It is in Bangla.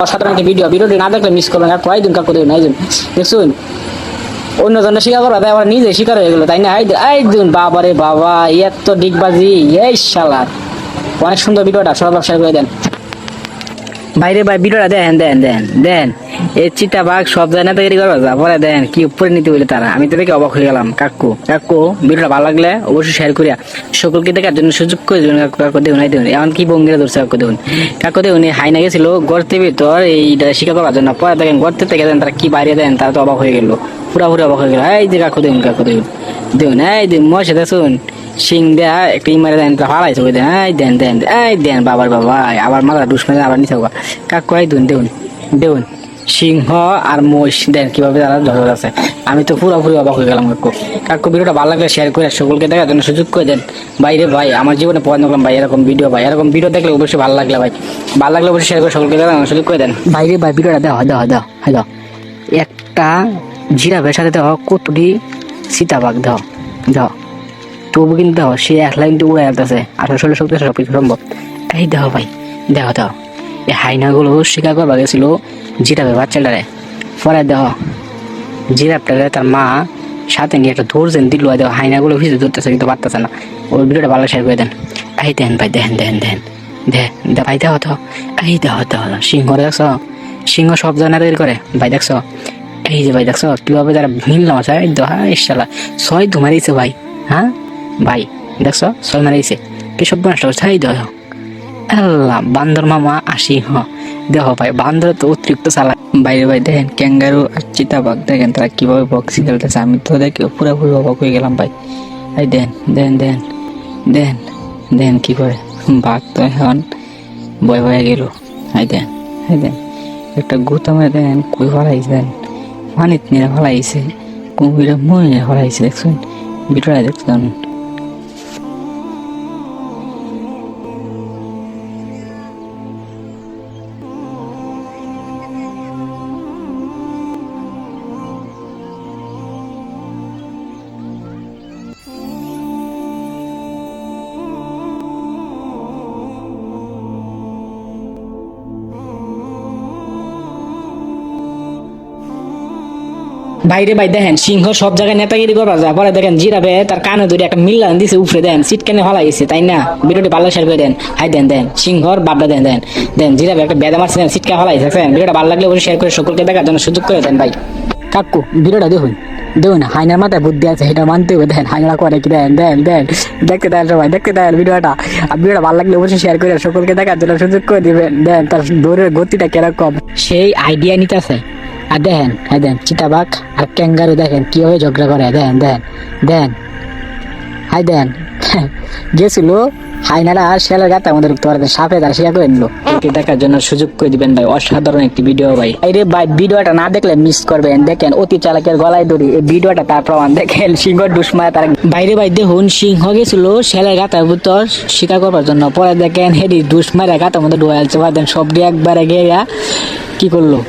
অসাধারণ একটা ভিডিওটি না দেখলে মিস করবেন। আর কয়েকদিন কাকু দেখুন দেখুন অন্যজনের স্বীকার করবা তাই আবার নিজে স্বীকার হয়ে গেলো তাই না? একদিন বাবারে বাবা এত ডিগবাজি এই শালা। অনেক সুন্দর ভিডিওটা সব ব্যবসা করে দেন বাইরে ভাই ভিডিওটা দেন দেন দেন দেন এই চিতাবাঘ সব জায়গা তৈরি করবা যা পরে দেন কি উপরে নিতে বলে তারা। আমি তো দেখে অবাক হয়ে গেলাম। কাকু কাকু ভিডিওটা ভালো লাগলে অবশ্যই শেয়ার করিয়া সকলকে দেখার জন্য সুযোগ করে দেবেন। কাকু কাকু দেখুন এই দেখুন এমন কি বঙ্গিরা ধরছে কাকু দেখুন। কাকু দেখুন হাইনা গেছিল গর্তের ভিতর এইটা শিকার করার জন্য পরে দেখেন গর্তে থেকে দেন তারা কি বাইরে দেন তারা তো অবাক হয়ে গেল পুরাপুরি অবাক হয়ে গেল। এই যে কাকু দেখুন কাকু দেখুন দেখুন এই দেখুন মশে দেখুন সিং দেয়া একটা ইমারে দেন হারাইছে ওই দেন এই দেন দেন এই দেন বাবার বাবা আবার মাথা ডুস মেরে আবার নিচে কাকু এই দেখুন দেখুন দেখুন সিংহ আর মহিষ দেন কিভাবে তারা ঝগড়া আছে। আমি তো পুরোপুরি অবাক হয়ে গেলাম। কাকু কাকু ভিডিওটা ভালো লাগলে শেয়ার করে সকলকে দেখার জন্য সুযোগ করে দেন। বাইরে ভাই আমার জীবনে পছন্দ করলাম ভাই এরকম ভিডিও ভাই এরকম ভিডিও দেখলে অবশ্যই ভালো লাগলে ভাই ভালো লাগলে অবশ্যই শেয়ার করে সকলকে দেখার সুযোগ করে দেন। বাইরে ভাই ভিডিওটা দাও দাও দাও হ্যালো একটা জিরাফের সাথে দাও কতটি চিতাবাঘ দাও দাও তবু কিন্তু দাও সে একলা কিন্তু উড়ে আসতেছে আসলে শরীর শক্তি সব কিছু সম্ভব। এই দাও ভাই দাও দাও এই হাইনাগুলো শিকার করবা গেছিল জিরাফের বাচ্চাটারে পরে দাও জিরাফটারে তার মা সাথে নিয়ে একটা ধরছেন দিল দাও হাইনাগুলো ভিজে ধরতেছে কিন্তু পারতেছে না। ওর ভিডিওটা ভালো শেয়ার করে দেন। এই দেন ভাই দেন দেন দেন দেন দে ভাই দাও দাও এই দাও দাও সিংহ দেখছো সিংহ সব জানা তৈরি করে ভাই দেখছো এই যে ভাই দেখছো কিভাবে যারা মিললাম আছে এই দো হ্যাঁ ইশালা 6 ধুমারিছে ভাই হ্যাঁ ভাই দেখছো 6 মারিছে কি সব নষ্ট করছে। এই দেখো আল্লাহ বান্দর মামা আসি দেখো ভাই বান্দর তো অতিরিক্ত চালাক। বাইরে ভাই দেখেন ক্যাঙ্গারু আর চিতাবাঘ দেখেন তারা কিভাবে বক্সি খেলতেছে। আমি তো দেখে পুরোপুরি অবাক হয়ে গেলাম ভাই। এই দেন দেন দেন দেন দেন কি করে বাঘ তো এখন ভয় ভয়ে গেল। এই দেন একটা গুতা মেরে দেন কই ফলাইছেন পানিত মেরে ফলাইছে কুমিরে মরে ফলাইছে দেখছেন ভিডিওটা দেখছেন। বাইরে ভাই দেখেন সিংহ সব জায়গায় নেতাগিরি করবা যা পরে দেখেন জিরাবে তার কানে ধরে একটা মিল্লান দিছে উপরে দেন সিটকানে ফলাইছে তাই না? ভিডিওটি ভালো শেয়ার করে দেন। হাই দেন দেন সিংহর বাবলা দেন দেন দেন জিরাবে একটা বেদা মারছে দেন সিটকা ফলাইছে দেখেন। ভিডিওটা ভালো লাগলে অবশ্যই শেয়ার করে সকলকে দেখার জন্য সুযোগ করে দেন ভাই। কাকু ভিডিওটা দেখুন দেখুন হাইনার মাথায় বুদ্ধি আছে সেটা মানতে হবে। দেন হাইনা করে কি দেন দেন দেন দেখতে দেন সবাই দেখতে দেন ভিডিওটা। আর ভিডিওটা ভালো লাগলে অবশ্যই শেয়ার করে সকলকে দেখার জন্য সুযোগ করে দিবেন। দেন তার দৌড়ের গতিটা কিরকম সেই আইডিয়া নিতেছে। আর দেখেন হ্যাঁ দেন চিতাবাঘ আর ক্যাঙ্গারু দেখেন কিভাবে ঝগড়া করে দেন দেন দেন হাই দেন গেছিল হাইনারা শেয়ালের গাতে আমাদের সাপে তারা শিকার করে নিল। দেখার জন্য সুযোগ করে দিবেন ভাই অসাধারণ একটি ভিডিও ভাই। আরে ভাই ভিডিওটা না দেখলে মিস করবেন। দেখেন অতি চালাকের গলায় দড়ি এই ভিডিওটা তার প্রমাণ। দেখেন সিংহ ডুসমায় তারা বাইরে ভাই দেখুন সিংহ গেছিল শেয়ালের গাতার ভিতর শিকার করবার জন্য পরে দেখেন হেডি ডুসমায় গাতার মধ্যে ডুয়ালছে দেন সব দিয়ে একবারে গিয়ে কি করলো।